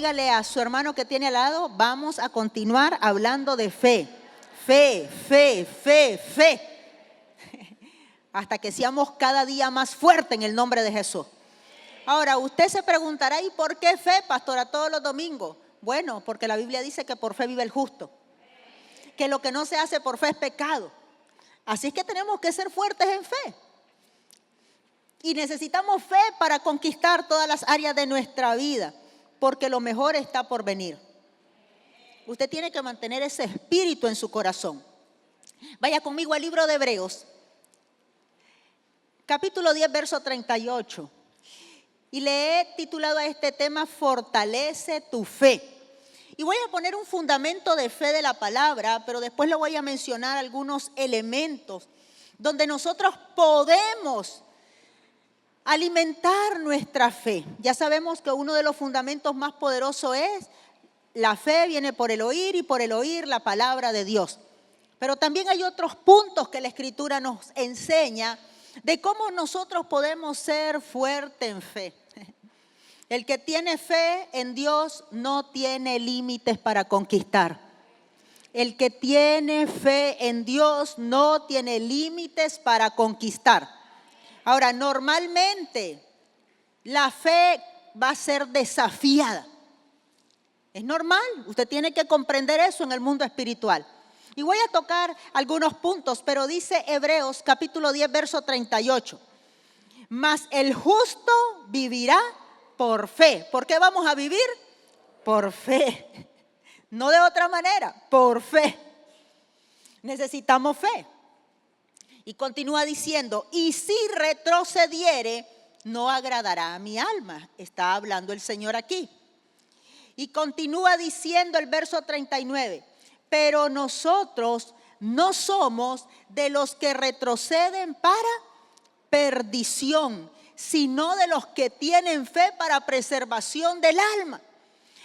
dígale a su hermano que tiene al lado, vamos a continuar hablando de fe. Fe, fe, fe, fe. Hasta que seamos cada día más fuertes en el nombre de Jesús. Ahora, usted se preguntará, ¿y por qué fe, pastora, todos los domingos? Bueno, porque la Biblia dice que por fe vive el justo. Que lo que no se hace por fe es pecado. Así es que tenemos que ser fuertes en fe. Y necesitamos fe para conquistar todas las áreas de nuestra vida, porque lo mejor está por venir. Usted tiene que mantener ese espíritu en su corazón. Vaya conmigo al libro de Hebreos, capítulo 10, verso 38. Y le he titulado a este tema, Fortalece tu fe. Y voy a poner un fundamento de fe de la palabra, pero después le voy a mencionar algunos elementos donde nosotros podemos alimentar nuestra fe. Ya sabemos que uno de los fundamentos más poderosos es la fe viene por el oír y por el oír la palabra de Dios. Pero también hay otros puntos que la Escritura nos enseña de cómo nosotros podemos ser fuertes en fe. El que tiene fe en Dios no tiene límites para conquistar. El que tiene fe en Dios no tiene límites para conquistar. Ahora, normalmente la fe va a ser desafiada. Es normal, usted tiene que comprender eso en el mundo espiritual. Y voy a tocar algunos puntos, pero dice Hebreos capítulo 10, verso 38. Mas el justo vivirá por fe. ¿Por qué vamos a vivir? Por fe. No de otra manera, por fe. Necesitamos fe. Y continúa diciendo, y si retrocediere, no agradará a mi alma. Está hablando el Señor aquí. Y continúa diciendo el verso 39, pero nosotros no somos de los que retroceden para perdición, sino de los que tienen fe para preservación del alma.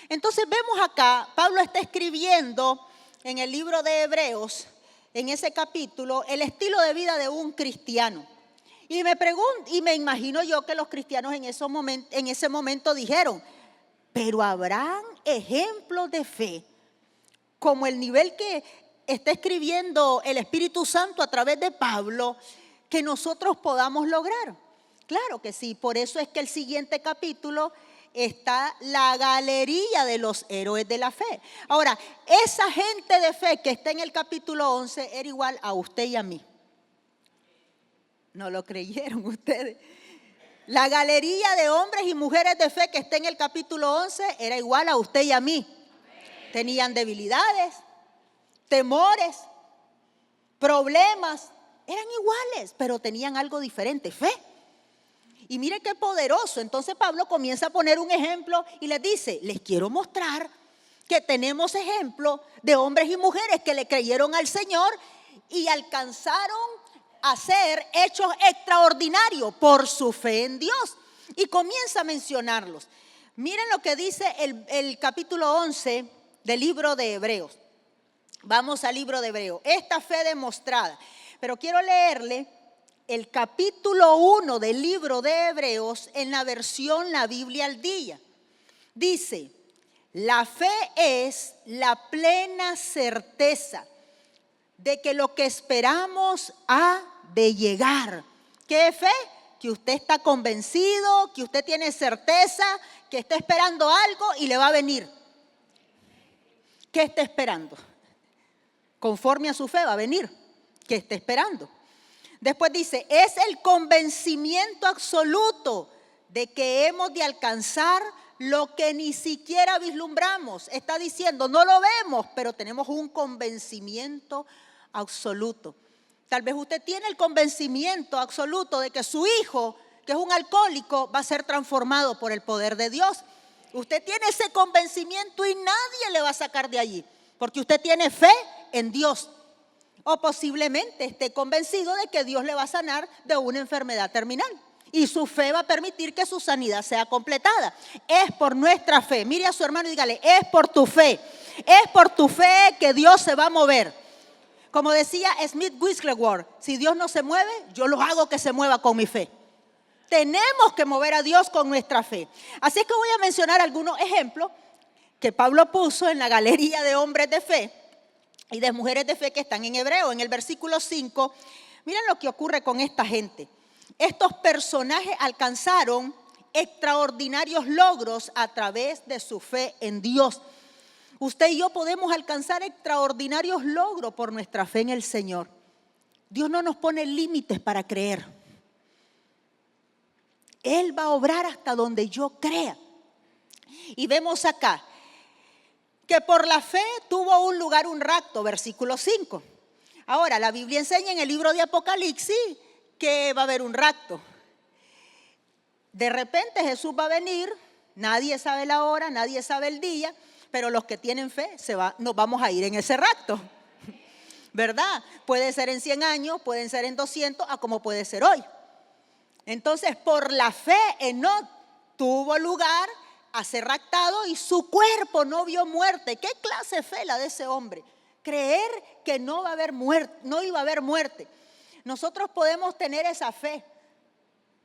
Entonces vemos acá, Pablo está escribiendo en el libro de Hebreos, en ese capítulo, el estilo de vida de un cristiano. Y me pregunto, y me imagino yo que los cristianos en ese momento dijeron, pero habrán ejemplos de fe, como el nivel que está escribiendo el Espíritu Santo a través de Pablo, que nosotros podamos lograr. Claro que sí, por eso es que el siguiente capítulo está la galería de los héroes de la fe. Ahora, esa gente de fe que está en el capítulo 11 era igual a usted y a mí. No lo creyeron ustedes. La galería de hombres y mujeres de fe que está en el capítulo 11 era igual a usted y a mí. Tenían debilidades, temores, problemas, eran iguales, pero tenían algo diferente, fe. Y mire qué poderoso. Entonces Pablo comienza a poner un ejemplo y les dice, les quiero mostrar que tenemos ejemplos de hombres y mujeres que le creyeron al Señor y alcanzaron a ser hechos extraordinarios por su fe en Dios. Y comienza a mencionarlos. Miren lo que dice el capítulo 11 del libro de Hebreos. Vamos al libro de Hebreos. Esta fe demostrada. Pero quiero leerle el capítulo 1 del libro de Hebreos en la versión La Biblia al Día. Dice, la fe es la plena certeza de que lo que esperamos ha de llegar. ¿Qué es fe? Que usted está convencido, que usted tiene certeza, que está esperando algo y le va a venir. ¿Qué está esperando? Conforme a su fe va a venir. ¿Qué está esperando? Después dice, es el convencimiento absoluto de que hemos de alcanzar lo que ni siquiera vislumbramos. Está diciendo, no lo vemos, pero tenemos un convencimiento absoluto. Tal vez usted tiene el convencimiento absoluto de que su hijo, que es un alcohólico, va a ser transformado por el poder de Dios. Usted tiene ese convencimiento y nadie le va a sacar de allí, porque usted tiene fe en Dios. O posiblemente esté convencido de que Dios le va a sanar de una enfermedad terminal. Y su fe va a permitir que su sanidad sea completada. Es por nuestra fe. Mire a su hermano y dígale, es por tu fe. Es por tu fe que Dios se va a mover. Como decía Smith Wigglesworth, si Dios no se mueve, yo lo hago que se mueva con mi fe. Tenemos que mover a Dios con nuestra fe. Así es que voy a mencionar algunos ejemplos que Pablo puso en la galería de hombres de fe y de mujeres de fe que están en Hebreo. En el versículo 5, miren lo que ocurre con esta gente. Estos personajes alcanzaron extraordinarios logros a través de su fe en Dios. Usted y yo podemos alcanzar extraordinarios logros por nuestra fe en el Señor. Dios no nos pone límites para creer. Él va a obrar hasta donde yo crea. Y vemos acá que por la fe tuvo un lugar un rapto, versículo 5. Ahora, la Biblia enseña en el libro de Apocalipsis que va a haber un rapto. De repente Jesús va a venir, nadie sabe la hora, nadie sabe el día, pero los que tienen fe nos vamos a ir en ese rapto, ¿verdad? Puede ser en 100 años, pueden ser en 200, a como puede ser hoy. Entonces, por la fe, Enoc tuvo lugar a ser raptado y su cuerpo no vio muerte. ¿Qué clase de fe la de ese hombre? Creer que no va a haber muerte, no iba a haber muerte. Nosotros podemos tener esa fe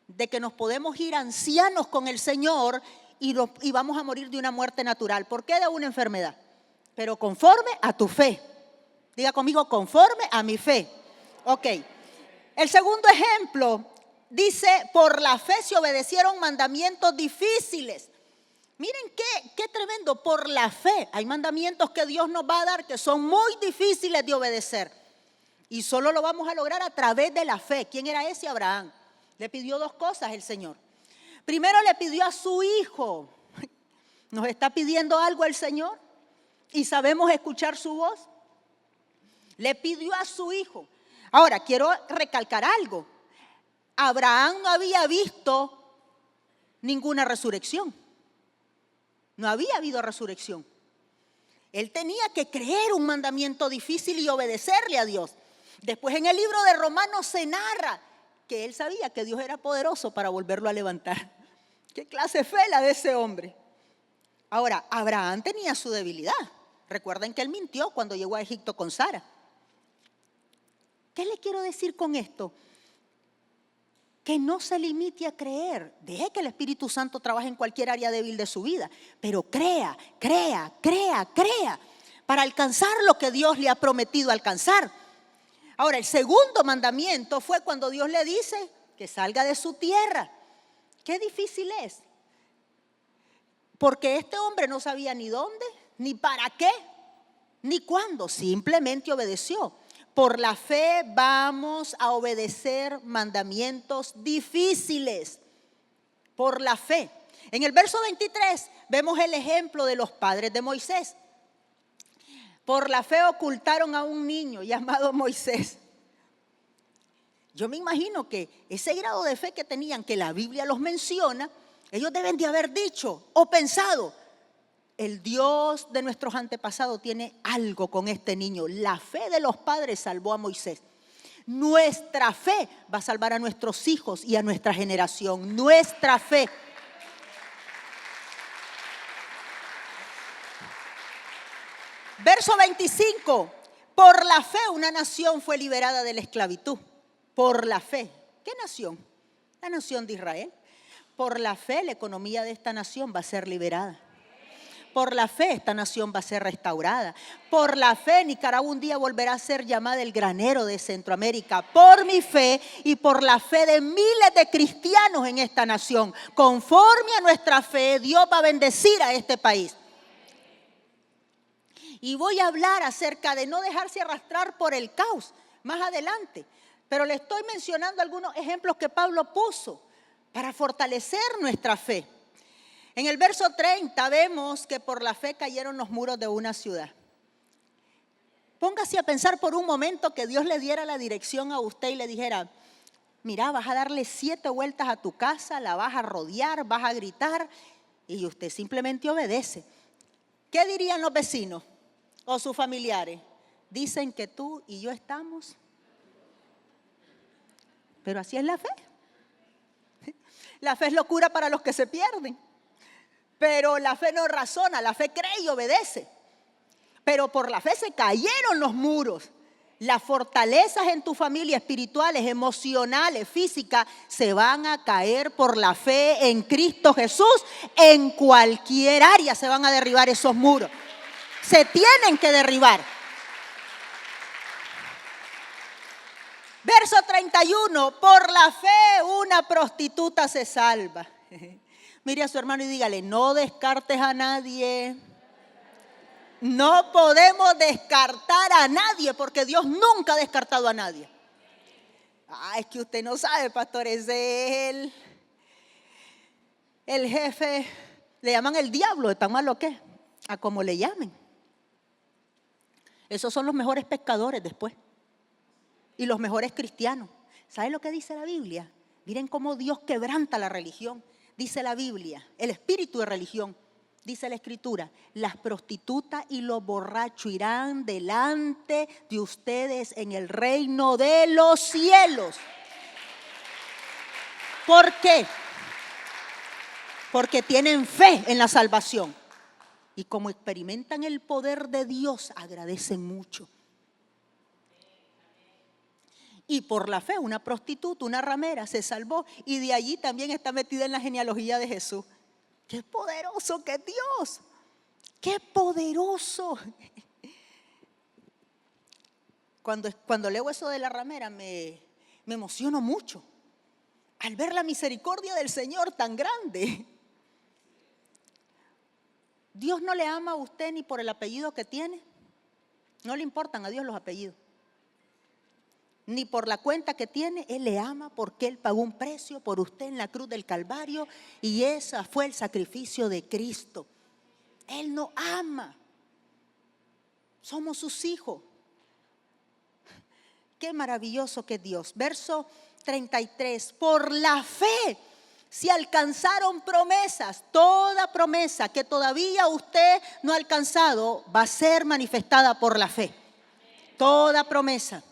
de que nos podemos ir ancianos con el Señor y vamos a morir de una muerte natural. ¿Por qué? De una enfermedad. Pero conforme a tu fe. Diga conmigo, conforme a mi fe. Ok. El segundo ejemplo dice, por la fe se obedecieron mandamientos difíciles. Miren qué tremendo, por la fe. Hay mandamientos que Dios nos va a dar que son muy difíciles de obedecer. Y solo lo vamos a lograr a través de la fe. ¿Quién era ese? Abraham. Le pidió dos cosas el Señor. Primero le pidió a su hijo. ¿Nos está pidiendo algo el Señor? ¿Y sabemos escuchar su voz? Le pidió a su hijo. Ahora, quiero recalcar algo. Abraham no había visto ninguna resurrección. No había habido resurrección. Él tenía que creer un mandamiento difícil y obedecerle a Dios. Después en el libro de Romanos se narra que él sabía que Dios era poderoso para volverlo a levantar. ¿Qué clase de fe la de ese hombre? Ahora, Abraham tenía su debilidad. Recuerden que él mintió cuando llegó a Egipto con Sara. ¿Qué le quiero decir con esto? Que no se limite a creer. Deje que el Espíritu Santo trabaje en cualquier área débil de su vida. Pero crea para alcanzar lo que Dios le ha prometido alcanzar. Ahora, el segundo mandamiento fue cuando Dios le dice que salga de su tierra. Qué difícil es. Porque este hombre no sabía ni dónde, ni para qué, ni cuándo. Simplemente obedeció. Por la fe vamos a obedecer mandamientos difíciles. Por la fe. En el verso 23 vemos el ejemplo de los padres de Moisés. Por la fe ocultaron a un niño llamado Moisés. Yo me imagino que ese grado de fe que tenían, que la Biblia los menciona, ellos deben de haber dicho o pensado, el Dios de nuestros antepasados tiene algo con este niño. La fe de los padres salvó a Moisés. Nuestra fe va a salvar a nuestros hijos y a nuestra generación. Nuestra fe. Verso 25. Por la fe una nación fue liberada de la esclavitud. Por la fe. ¿Qué nación? La nación de Israel. Por la fe la economía de esta nación va a ser liberada. Por la fe esta nación va a ser restaurada. Por la fe Nicaragua un día volverá a ser llamada el granero de Centroamérica. Por mi fe y por la fe de miles de cristianos en esta nación. Conforme a nuestra fe, Dios va a bendecir a este país. Y voy a hablar acerca de no dejarse arrastrar por el caos más adelante. Pero le estoy mencionando algunos ejemplos que Pablo puso para fortalecer nuestra fe. En el verso 30 vemos que por la fe cayeron los muros de una ciudad. Póngase a pensar por un momento que Dios le diera la dirección a usted y le dijera, mira, vas a darle 7 vueltas a tu casa, la vas a rodear, vas a gritar y usted simplemente obedece. ¿Qué dirían los vecinos o sus familiares? Dicen que tú y yo estamos. Pero así es la fe. La fe es locura para los que se pierden. Pero la fe no razona, la fe cree y obedece. Pero por la fe se cayeron los muros. las fortalezas en tu familia, espirituales, emocionales, físicas, se van a caer por la fe en Cristo Jesús. En cualquier área se van a derribar esos muros. Se tienen que derribar. Verso 31, por la fe una prostituta se salva. Mire a su hermano y dígale, no descartes a nadie. No podemos descartar a nadie porque Dios nunca ha descartado a nadie. Es que usted no sabe, pastor, ese es el jefe, le llaman el diablo, ¿de tan malo que es? A como le llamen. Esos son los mejores pescadores después y los mejores cristianos. ¿Saben lo que dice la Biblia? Miren cómo Dios quebranta la religión. Dice la Biblia, el espíritu de religión. Dice la Escritura, las prostitutas y los borrachos irán delante de ustedes en el reino de los cielos. ¿Por qué? Porque tienen fe en la salvación. Y como experimentan el poder de Dios, agradecen mucho. Y por la fe, una prostituta, una ramera, se salvó. Y de allí también está metida en la genealogía de Jesús. ¡Qué poderoso que es Dios! ¡Qué poderoso! Cuando leo eso de la ramera me emociono mucho. Al ver la misericordia del Señor tan grande. Dios no le ama a usted ni por el apellido que tiene. No le importan a Dios los apellidos. Ni por la cuenta que tiene. Él le ama porque Él pagó un precio por usted en la cruz del Calvario. Y ese fue el sacrificio de Cristo. Él nos ama. Somos sus hijos. Qué maravilloso que es Dios. Verso 33. Por la fe se alcanzaron promesas. Toda promesa que todavía usted no ha alcanzado va a ser manifestada por la fe. Toda promesa.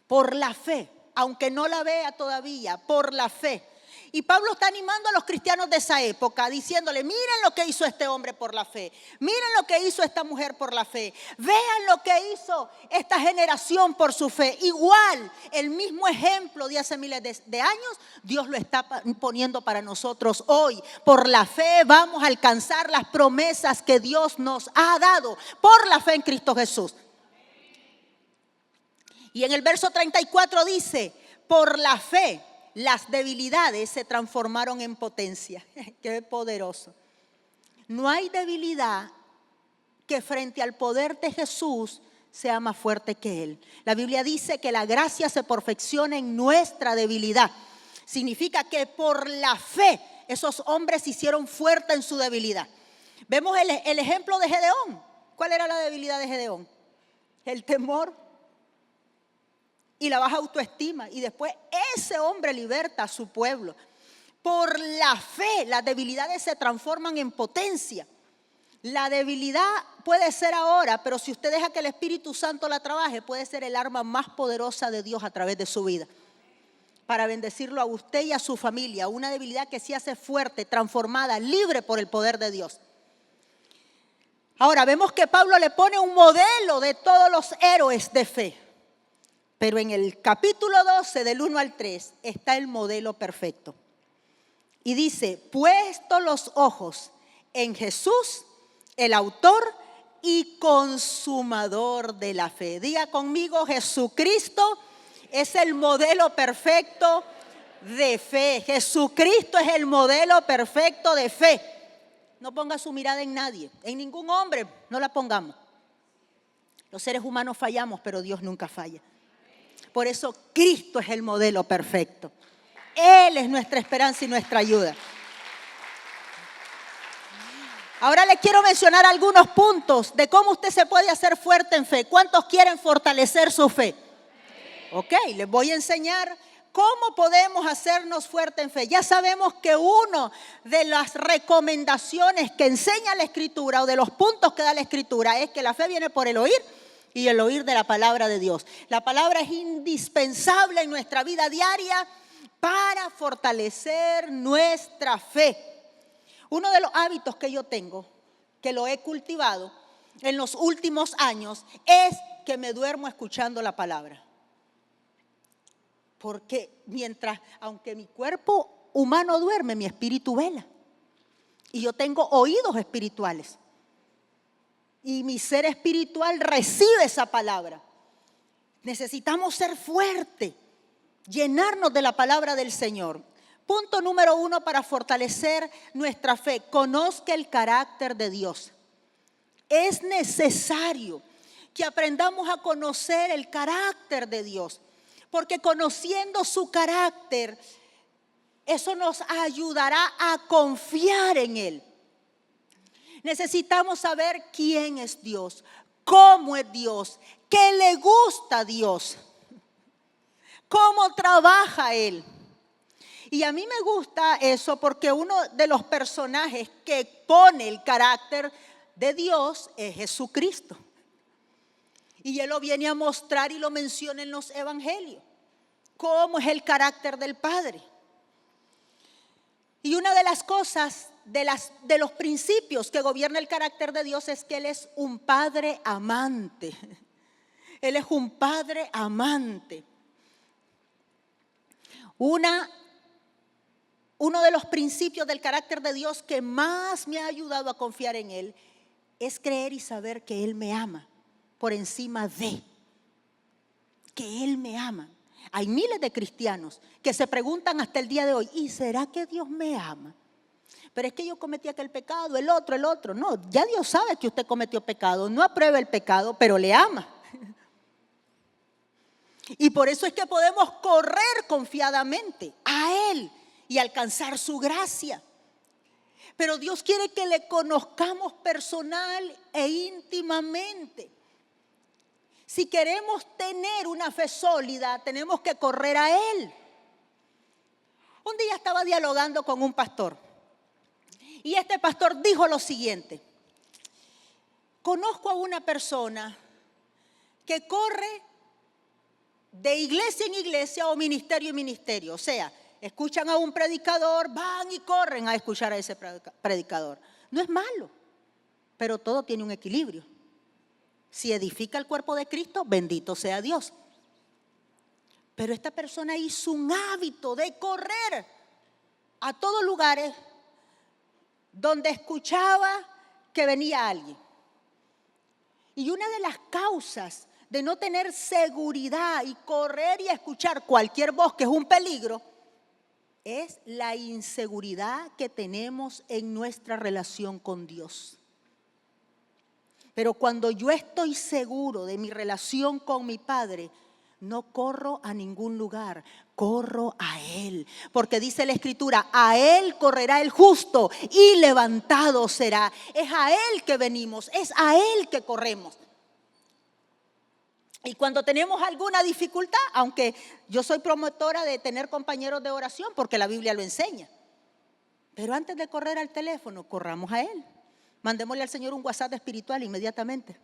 Por la fe, aunque no la vea todavía, por la fe. Y Pablo está animando a los cristianos de esa época, diciéndole, miren lo que hizo este hombre por la fe, miren lo que hizo esta mujer por la fe, vean lo que hizo esta generación por su fe. Igual, el mismo ejemplo de hace miles de años, Dios lo está poniendo para nosotros hoy. Por la fe vamos a alcanzar las promesas que Dios nos ha dado, por la fe en Cristo Jesús. Y en el verso 34 dice, por la fe las debilidades se transformaron en potencia. Qué poderoso. No hay debilidad que frente al poder de Jesús sea más fuerte que Él. La Biblia dice que la gracia se perfecciona en nuestra debilidad. Significa que por la fe esos hombres se hicieron fuertes en su debilidad. Vemos el ejemplo de Gedeón. ¿Cuál era la debilidad de Gedeón? El temor y la baja autoestima. Y después ese hombre liberta a su pueblo. Por la fe las debilidades se transforman en potencia. La debilidad puede ser ahora, pero si usted deja que el Espíritu Santo la trabaje, puede ser el arma más poderosa de Dios a través de su vida. Para bendecirlo a usted y a su familia. Una debilidad que se hace fuerte, transformada, libre por el poder de Dios. Ahora vemos que Pablo le pone un modelo de todos los héroes de fe. Pero en el capítulo 12, del 1 al 3, está el modelo perfecto. Y dice, puesto los ojos en Jesús, el autor y consumador de la fe. Diga conmigo, Jesucristo es el modelo perfecto de fe. Jesucristo es el modelo perfecto de fe. No ponga su mirada en nadie, en ningún hombre, no la pongamos. Los seres humanos fallamos, pero Dios nunca falla. Por eso Cristo es el modelo perfecto. Él es nuestra esperanza y nuestra ayuda. Ahora les quiero mencionar algunos puntos de cómo usted se puede hacer fuerte en fe. ¿Cuántos quieren fortalecer su fe? Ok, les voy a enseñar cómo podemos hacernos fuerte en fe. Ya sabemos que una de las recomendaciones que enseña la Escritura o de los puntos que da la Escritura es que la fe viene por el oír y el oír de la palabra de Dios. La palabra es indispensable en nuestra vida diaria para fortalecer nuestra fe. Uno de los hábitos que yo tengo, que lo he cultivado en los últimos años, es que me duermo escuchando la palabra? Porque aunque mi cuerpo humano duerme, mi espíritu vela. Y yo tengo oídos espirituales. Y mi ser espiritual recibe esa palabra. Necesitamos ser fuertes, llenarnos de la palabra del Señor. Punto número 1 para fortalecer nuestra fe: conozca el carácter de Dios. Es necesario que aprendamos a conocer el carácter de Dios, porque conociendo su carácter, eso nos ayudará a confiar en Él. Necesitamos saber quién es Dios, cómo es Dios, qué le gusta a Dios, cómo trabaja Él. Y a mí me gusta eso porque uno de los personajes que pone el carácter de Dios es Jesucristo. Y Él lo viene a mostrar y lo menciona en los evangelios, cómo es el carácter del Padre. Y una de las cosas, de los principios que gobierna el carácter de Dios es que Él es un Padre amante. Él es un Padre amante. Uno de los principios del carácter de Dios que más me ha ayudado a confiar en Él es creer y saber que Él me ama por encima de que Él me ama. Hay miles de cristianos que se preguntan hasta el día de hoy: ¿y será que Dios me ama? Pero es que yo cometí aquel pecado, el otro. No, ya Dios sabe que usted cometió pecado, no aprueba el pecado, pero le ama. Y por eso es que podemos correr confiadamente a Él y alcanzar su gracia. Pero Dios quiere que le conozcamos personal e íntimamente. Si queremos tener una fe sólida, tenemos que correr a Él. Un día estaba dialogando con un pastor y este pastor dijo lo siguiente: conozco a una persona que corre de iglesia en iglesia o ministerio en ministerio. O sea, escuchan a un predicador, van y corren a escuchar a ese predicador. No es malo, pero todo tiene un equilibrio. Si edifica el cuerpo de Cristo, bendito sea Dios. Pero esta persona hizo un hábito de correr a todos lugares donde escuchaba que venía alguien. Y una de las causas de no tener seguridad y correr y escuchar cualquier voz, que es un peligro, es la inseguridad que tenemos en nuestra relación con Dios. Pero cuando yo estoy seguro de mi relación con mi Padre, no corro a ningún lugar, corro a Él. Porque dice la Escritura: a Él correrá el justo y levantado será. Es a Él que venimos, es a Él que corremos. Y cuando tenemos alguna dificultad, aunque yo soy promotora de tener compañeros de oración porque la Biblia lo enseña, pero antes de correr al teléfono, corramos a Él. Mandémosle al Señor un WhatsApp espiritual inmediatamente.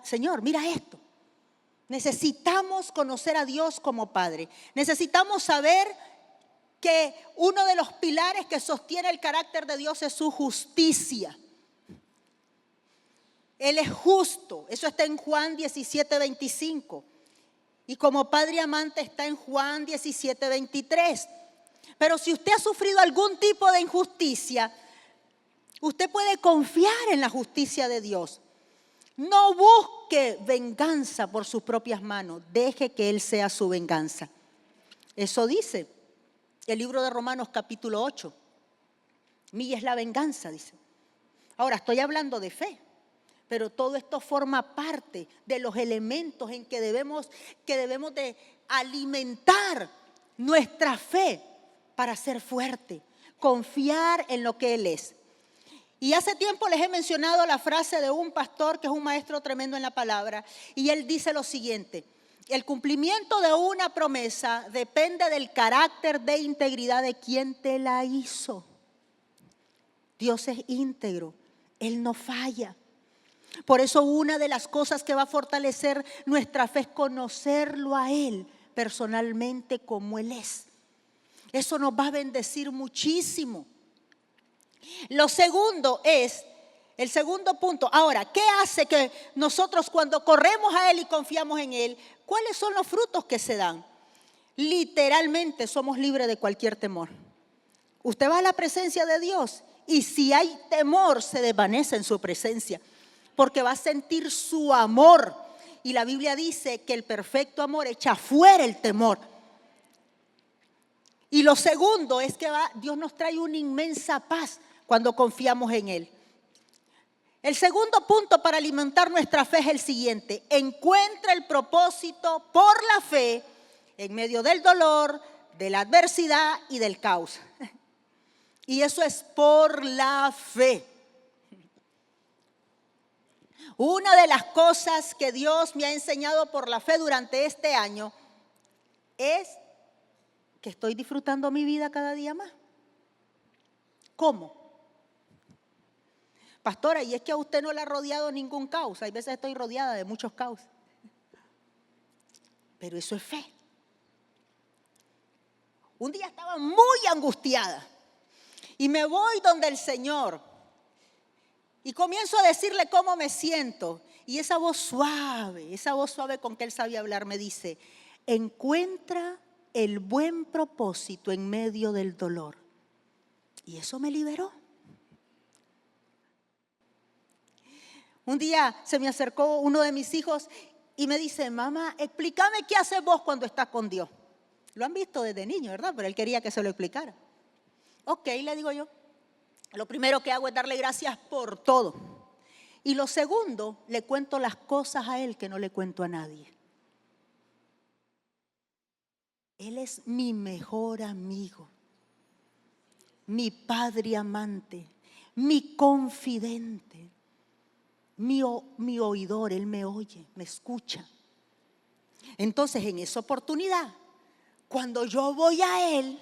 Señor, mira esto. Necesitamos conocer a Dios como Padre. Necesitamos saber que uno de los pilares que sostiene el carácter de Dios es su justicia. Él es justo. Eso está en Juan 17:25. Y como Padre amante está en Juan 17:23. Pero si usted ha sufrido algún tipo de injusticia, usted puede confiar en la justicia de Dios. No busque venganza por sus propias manos. Deje que Él sea su venganza. Eso dice el libro de Romanos capítulo 8. Mía es la venganza, dice. Ahora, estoy hablando de fe, pero todo esto forma parte de los elementos en que debemos de alimentar nuestra fe para ser fuerte, confiar en lo que Él es. Y hace tiempo les he mencionado la frase de un pastor que es un maestro tremendo en la palabra, y él dice lo siguiente: el cumplimiento de una promesa depende del carácter de integridad de quien te la hizo. Dios es íntegro, Él no falla. Por eso una de las cosas que va a fortalecer nuestra fe es conocerlo a Él personalmente como Él es. Eso nos va a bendecir muchísimo. Lo segundo es El segundo punto. Ahora, ¿qué hace que nosotros cuando corremos a Él y confiamos en Él, cuáles son los frutos que se dan? Literalmente somos libres de cualquier temor. Usted va a la presencia de Dios y si hay temor se desvanece en su presencia, porque va a sentir su amor. Y la Biblia dice que el perfecto amor echa fuera el temor. Y lo segundo es que Dios nos trae una inmensa paz cuando confiamos en Él. El segundo punto para alimentar nuestra fe es el siguiente: encuentra el propósito por la fe en medio del dolor, de la adversidad y del caos. Y eso es por la fe. Una de las cosas que Dios me ha enseñado por la fe durante este año es que estoy disfrutando mi vida cada día más. ¿Cómo? Pastora, y es que a usted no le ha rodeado ningún caos. Hay veces estoy rodeada de muchos caos. Pero eso es fe. Un día estaba muy angustiada y me voy donde el Señor y comienzo a decirle cómo me siento. Y esa voz suave con que Él sabía hablar me dice: encuentra el buen propósito en medio del dolor. Y eso me liberó. Un día se me acercó uno de mis hijos y me dice: mamá, explícame qué haces vos cuando estás con Dios. Lo han visto desde niño, ¿verdad? Pero él quería que se lo explicara. Ok, le digo yo. Lo primero que hago es darle gracias por todo. Y lo segundo, le cuento las cosas a Él que no le cuento a nadie. Él es mi mejor amigo, mi padre amante, mi confidente. Mi oidor. Él me oye, me escucha. Entonces, en esa oportunidad, cuando yo voy a Él,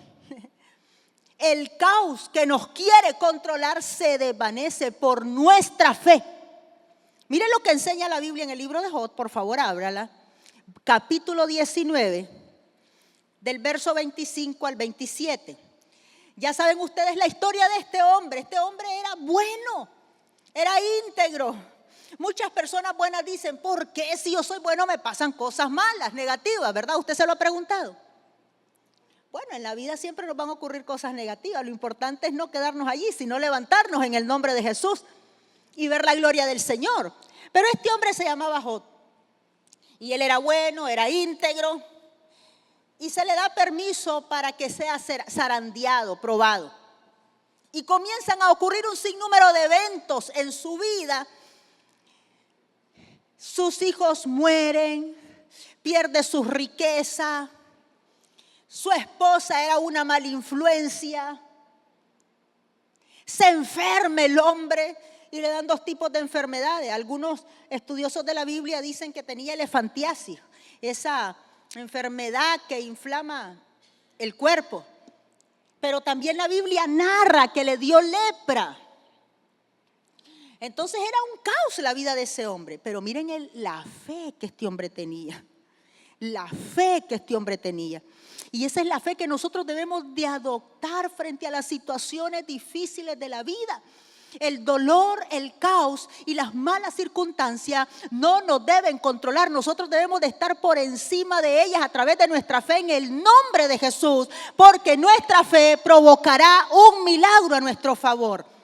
el caos que nos quiere controlar se desvanece por nuestra fe. Mire lo que enseña la Biblia en el libro de Job, por favor, ábrala. Capítulo 19, del verso 25 al 27. Ya saben ustedes la historia de este hombre. Este hombre era bueno, era íntegro. Muchas personas buenas dicen: ¿por qué si yo soy bueno me pasan cosas malas, negativas? ¿Verdad? ¿Usted se lo ha preguntado? Bueno, en la vida siempre nos van a ocurrir cosas negativas. Lo importante es no quedarnos allí, sino levantarnos en el nombre de Jesús y ver la gloria del Señor. Pero este hombre se llamaba Job. Y él era bueno, era íntegro. Y se le da permiso para que sea zarandeado, probado. Y comienzan a ocurrir un sinnúmero de eventos en su vida. Sus hijos mueren, pierde su riqueza, su esposa era una mala influencia, se enferma el hombre y le dan dos tipos de enfermedades. Algunos estudiosos de la Biblia dicen que tenía elefantiasis, esa enfermedad que inflama el cuerpo. Pero también la Biblia narra que le dio lepra. Entonces era un caos la vida de ese hombre. Pero miren la fe que este hombre tenía. La fe que este hombre tenía. Y esa es la fe que nosotros debemos de adoptar frente a las situaciones difíciles de la vida. El dolor, el caos y las malas circunstancias no nos deben controlar. Nosotros debemos de estar por encima de ellas a través de nuestra fe en el nombre de Jesús. Porque nuestra fe provocará un milagro a nuestro favor.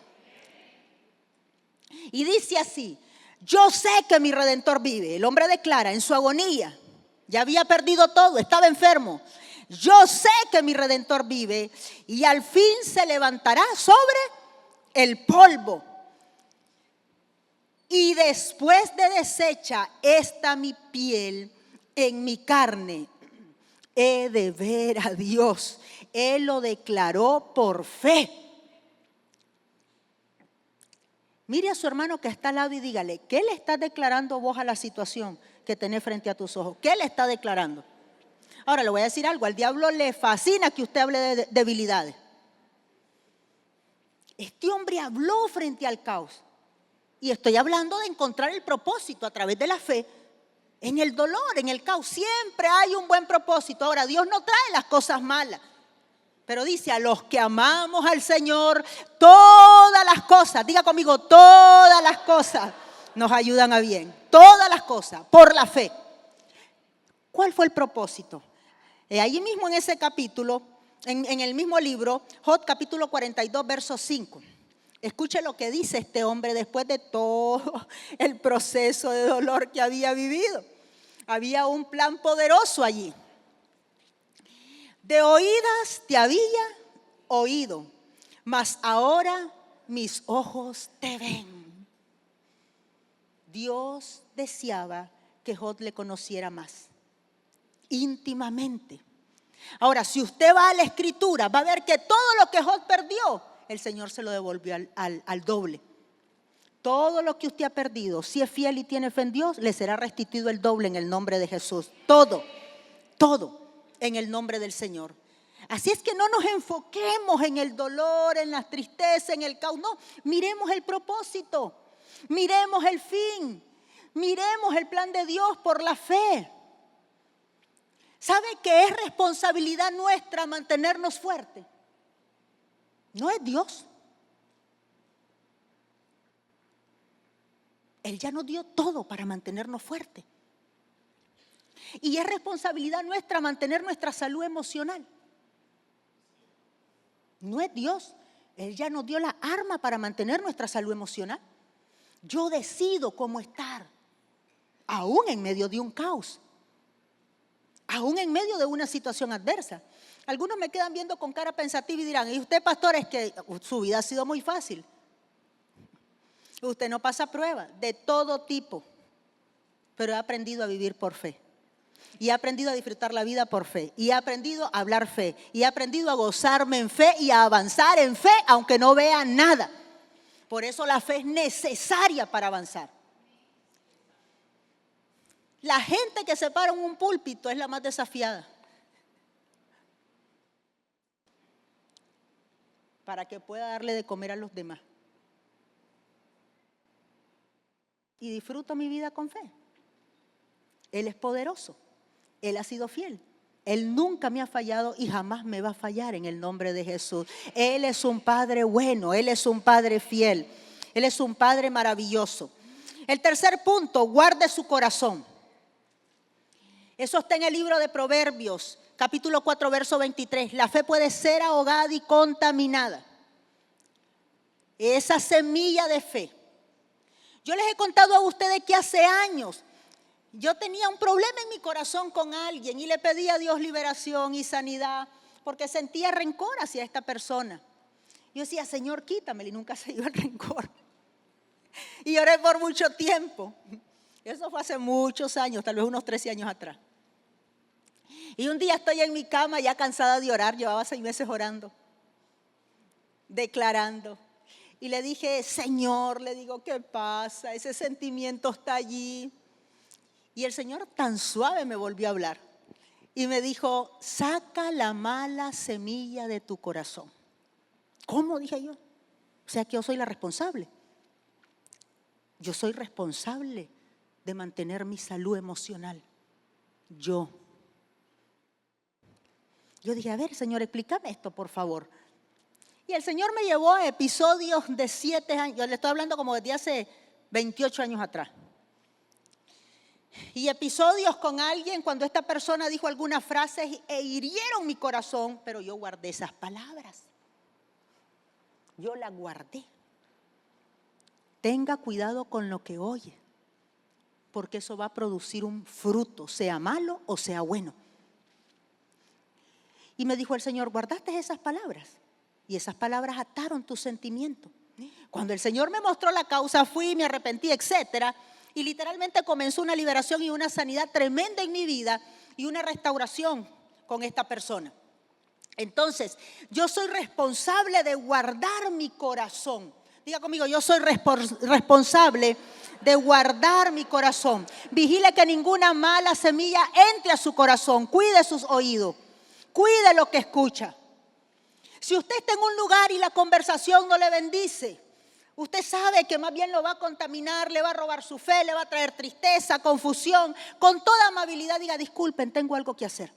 Y dice así: yo sé que mi Redentor vive. El hombre declara en su agonía, ya había perdido todo, estaba enfermo. Yo sé que mi Redentor vive y al fin se levantará sobre el polvo. Y después de deshecha esta mi piel, en mi carne he de ver a Dios. Él lo declaró por fe. Mire a su hermano que está al lado y dígale: ¿qué le estás declarando vos a la situación que tenés frente a tus ojos? ¿Qué le está declarando? Ahora le voy a decir algo: al diablo le fascina que usted hable de debilidades. Este hombre habló frente al caos. Y estoy hablando de encontrar el propósito a través de la fe. En el dolor, en el caos, siempre hay un buen propósito. Ahora, Dios no trae las cosas malas. Pero dice, a los que amamos al Señor, todas las cosas, diga conmigo, todas las cosas nos ayudan a bien. Todas las cosas, por la fe. ¿Cuál fue el propósito? Allí mismo en ese capítulo, en el mismo libro, Job capítulo 42, verso 5. Escuche lo que dice este hombre después de todo el proceso de dolor que había vivido. Había un plan poderoso allí. De oídas te había oído, mas ahora mis ojos te ven. Dios deseaba que Job le conociera más, íntimamente. Ahora, si usted va a la Escritura, va a ver que todo lo que Job perdió, el Señor se lo devolvió al doble. Todo lo que usted ha perdido, si es fiel y tiene fe en Dios, le será restituido el doble en el nombre de Jesús. Todo en el nombre del Señor. Así es que no nos enfoquemos en el dolor, en la tristeza, en el caos. No, miremos el propósito, miremos el fin, miremos el plan de Dios por la fe. ¿Sabe que es responsabilidad nuestra mantenernos fuertes? No es Dios. Él ya nos dio todo para mantenernos fuertes. Y es responsabilidad nuestra mantener nuestra salud emocional. No es Dios. Él ya nos dio la arma para mantener nuestra salud emocional. Yo decido cómo estar, aún en medio de un caos, aún en medio de una situación adversa. Algunos me quedan viendo con cara pensativa y dirán, ¿y usted, pastor, es que su vida ha sido muy fácil? Usted no pasa pruebas de todo tipo, pero he aprendido a vivir por fe. Y he aprendido a disfrutar la vida por fe. Y he aprendido a hablar fe. Y he aprendido a gozarme en fe y a avanzar en fe, aunque no vea nada. Por eso la fe es necesaria para avanzar. La gente que se para en un púlpito es la más desafiada. Para que pueda darle de comer a los demás. Y disfruto mi vida con fe. Él es poderoso. Él ha sido fiel. Él nunca me ha fallado y jamás me va a fallar en el nombre de Jesús. Él es un Padre bueno. Él es un Padre fiel. Él es un Padre maravilloso. El tercer punto, guarde su corazón. Eso está en el libro de Proverbios, capítulo 4, verso 23. La fe puede ser ahogada y contaminada. Esa semilla de fe. Yo les he contado a ustedes que hace años yo tenía un problema en mi corazón con alguien y le pedí a Dios liberación y sanidad porque sentía rencor hacia esta persona. Yo decía, Señor, quítamelo, y nunca se iba el rencor. Y oré por mucho tiempo. Eso fue hace muchos años, tal vez unos 13 años atrás. Y un día estoy en mi cama ya cansada de orar, llevaba 6 meses orando, declarando. Y le dije, Señor, le digo, ¿qué pasa? Ese sentimiento está allí. Y el Señor tan suave me volvió a hablar. Y me dijo, saca la mala semilla de tu corazón. ¿Cómo? Dije yo. O sea que yo soy la responsable. Yo soy responsable de mantener mi salud emocional. Yo dije, a ver, Señor, explícame esto, por favor. Y el Señor me llevó a episodios de 7 años. Yo le estoy hablando como desde hace 28 años atrás. Y episodios con alguien cuando esta persona dijo algunas frases e hirieron mi corazón, pero yo guardé esas palabras. Yo las guardé. Tenga cuidado con lo que oye, porque eso va a producir un fruto, sea malo o sea bueno. Y me dijo el Señor, ¿guardaste esas palabras? Y esas palabras ataron tus sentimientos. Cuando el Señor me mostró la causa, fui, me arrepentí, etcétera. Y literalmente comenzó una liberación y una sanidad tremenda en mi vida y una restauración con esta persona. Entonces, yo soy responsable de guardar mi corazón. Diga conmigo, yo soy responsable de guardar mi corazón. Vigile que ninguna mala semilla entre a su corazón. Cuide sus oídos. Cuide lo que escucha. Si usted está en un lugar y la conversación no le bendice, usted sabe que más bien lo va a contaminar, le va a robar su fe, le va a traer tristeza, confusión. Con toda amabilidad diga, disculpen, tengo algo que hacer.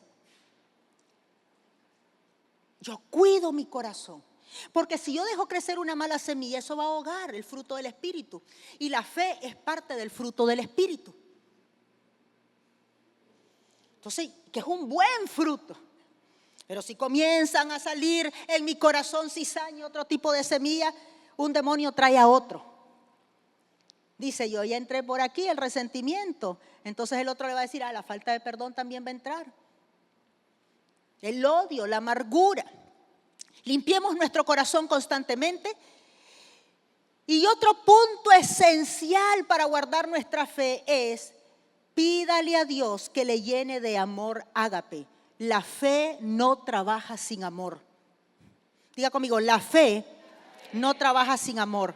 Yo cuido mi corazón. Porque si yo dejo crecer una mala semilla, eso va a ahogar el fruto del Espíritu. Y la fe es parte del fruto del Espíritu. Entonces, que es un buen fruto. Pero si comienzan a salir en mi corazón cizaña, otro tipo de semilla, un demonio trae a otro. Dice, yo ya entré por aquí, el resentimiento. Entonces el otro le va a decir, la falta de perdón también va a entrar. El odio, la amargura. Limpiemos nuestro corazón constantemente. Y otro punto esencial para guardar nuestra fe es, pídale a Dios que le llene de amor ágape. La fe no trabaja sin amor. Diga conmigo, la fe no trabaja sin amor.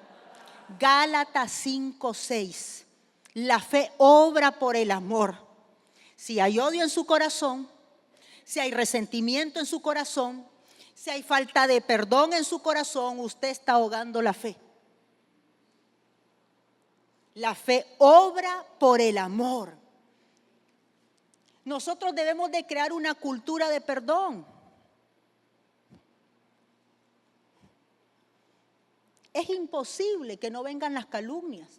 Gálatas 5:6. La fe obra por el amor. Si hay odio en su corazón, si hay resentimiento en su corazón, si hay falta de perdón en su corazón, usted está ahogando la fe. La fe obra por el amor. Nosotros debemos de crear una cultura de perdón. Es imposible que no vengan las calumnias.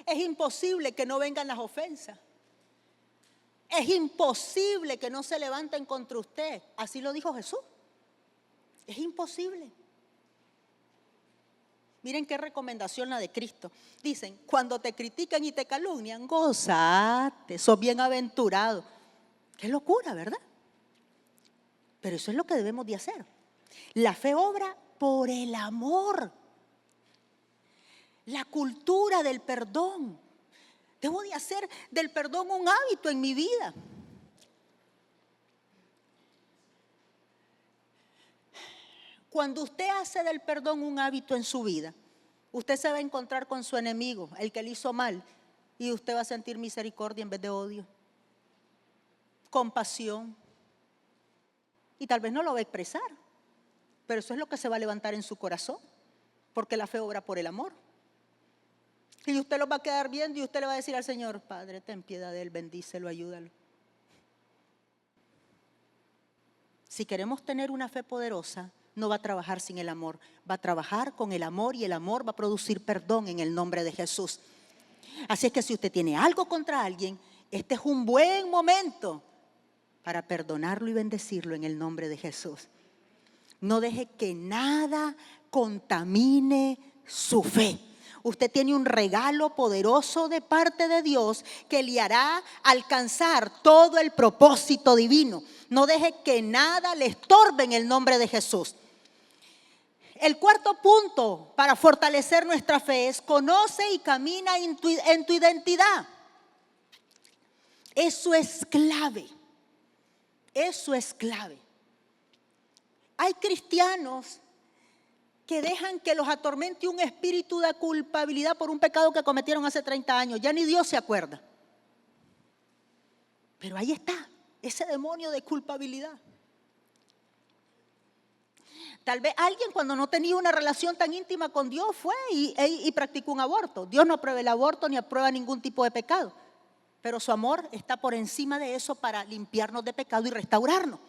Es imposible que no vengan las ofensas. Es imposible que no se levanten contra usted. Así lo dijo Jesús. Es imposible. Miren qué recomendación la de Cristo. Dicen, cuando te critican y te calumnian, gózate, sos bienaventurado. Qué locura, ¿verdad? Pero eso es lo que debemos de hacer. La fe obra por el amor. La cultura del perdón. Debo de hacer del perdón un hábito en mi vida. Cuando usted hace del perdón un hábito en su vida, usted se va a encontrar con su enemigo, el que le hizo mal, y usted va a sentir misericordia en vez de odio, compasión, y tal vez no lo va a expresar, pero eso es lo que se va a levantar en su corazón, porque la fe obra por el amor. Y usted lo va a quedar viendo y usted le va a decir al Señor, Padre, ten piedad de él, bendícelo, ayúdalo. Si queremos tener una fe poderosa, no va a trabajar sin el amor, va a trabajar con el amor y el amor va a producir perdón en el nombre de Jesús. Así es que si usted tiene algo contra alguien, este es un buen momento para perdonarlo y bendecirlo en el nombre de Jesús. No deje que nada contamine su fe. Usted tiene un regalo poderoso de parte de Dios que le hará alcanzar todo el propósito divino. No deje que nada le estorbe en el nombre de Jesús. El cuarto punto para fortalecer nuestra fe es conoce y camina en tu identidad. Eso es clave. Eso es clave. Hay cristianos que dejan que los atormente un espíritu de culpabilidad por un pecado que cometieron hace 30 años. Ya ni Dios se acuerda. Pero ahí está, ese demonio de culpabilidad. Tal vez alguien cuando no tenía una relación tan íntima con Dios fue y practicó un aborto. Dios no aprueba el aborto ni aprueba ningún tipo de pecado. Pero su amor está por encima de eso para limpiarnos de pecado y restaurarnos.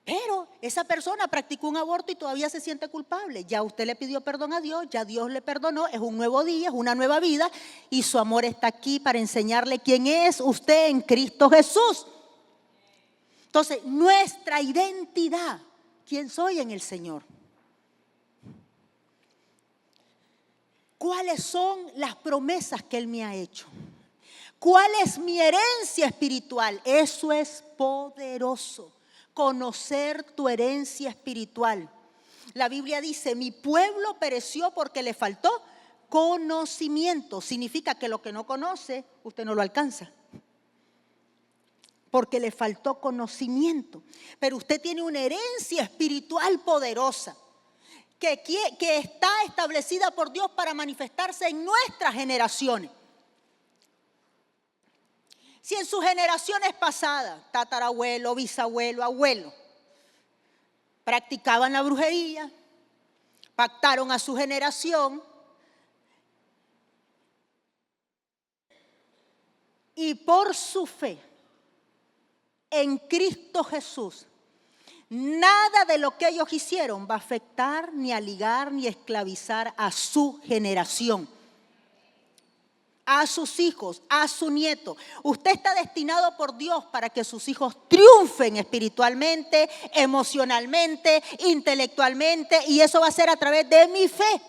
Pero esa persona practicó un aborto y todavía se siente culpable. Ya usted le pidió perdón a Dios, ya Dios le perdonó, es un nuevo día, es una nueva vida y su amor está aquí para enseñarle quién es usted en Cristo Jesús. Entonces, nuestra identidad, ¿quién soy en el Señor? ¿Cuáles son las promesas que Él me ha hecho? ¿Cuál es mi herencia espiritual? Eso es poderoso. Conocer tu herencia espiritual. La Biblia dice, mi pueblo pereció porque le faltó conocimiento. Significa que lo que no conoce, usted no lo alcanza. Porque le faltó conocimiento. Pero usted tiene una herencia espiritual poderosa que está establecida por Dios para manifestarse en nuestras generaciones. Si en sus generaciones pasadas, tatarabuelo, bisabuelo, abuelo, practicaban la brujería, pactaron a su generación y por su fe en Cristo Jesús Nada de lo que ellos hicieron va a afectar, ni a ligar, ni a esclavizar a su generación, a sus hijos, a su nieto. Usted está destinado por Dios para que sus hijos triunfen espiritualmente, emocionalmente, intelectualmente, y eso va a ser a través de mi fe.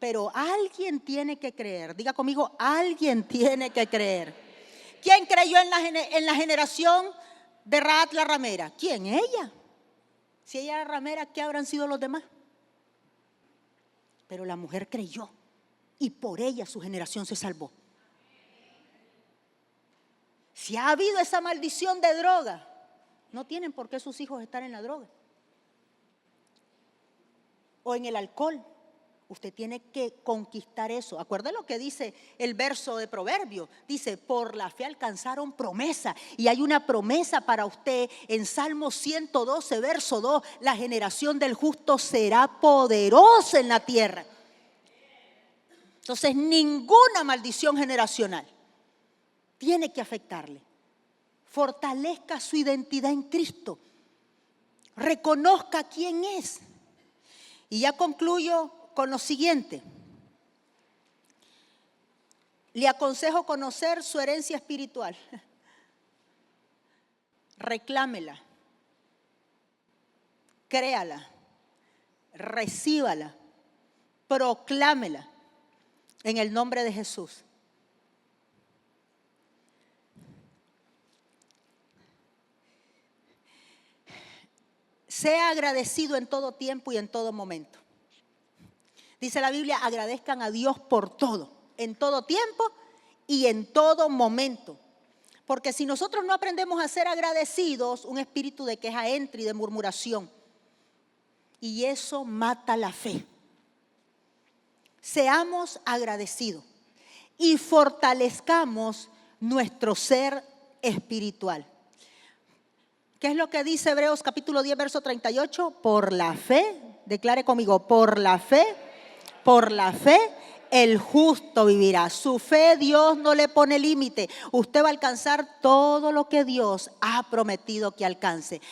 Pero alguien tiene que creer. Diga conmigo, alguien tiene que creer. ¿Quién creyó en la generación de Rahat la ramera? ¿Quién? Ella. Si ella era ramera, ¿qué habrán sido los demás? Pero la mujer creyó y por ella su generación se salvó. Si ha habido esa maldición de droga, no tienen por qué sus hijos estar en la droga o en el alcohol. Usted tiene que conquistar eso. Acuerda lo que dice el verso de Proverbio. Dice, por la fe alcanzaron promesa. Y hay una promesa para usted en Salmo 112, verso 2. La generación del justo será poderosa en la tierra. Entonces, ninguna maldición generacional tiene que afectarle. Fortalezca su identidad en Cristo. Reconozca quién es. Y ya concluyo con lo siguiente. Le aconsejo conocer su herencia espiritual. Reclámela, créala, recíbala, proclámela en el nombre de Jesús. Sea agradecido en todo tiempo y en todo momento. Dice la Biblia, agradezcan a Dios por todo, en todo tiempo y en todo momento. Porque si nosotros no aprendemos a ser agradecidos, un espíritu de queja entra y de murmuración. Y eso mata la fe. Seamos agradecidos y fortalezcamos nuestro ser espiritual. ¿Qué es lo que dice Hebreos capítulo 10, verso 38? Por la fe, declare conmigo, por la fe, el justo vivirá. Su fe Dios no le pone límite. Usted va a alcanzar todo lo que Dios ha prometido que alcance.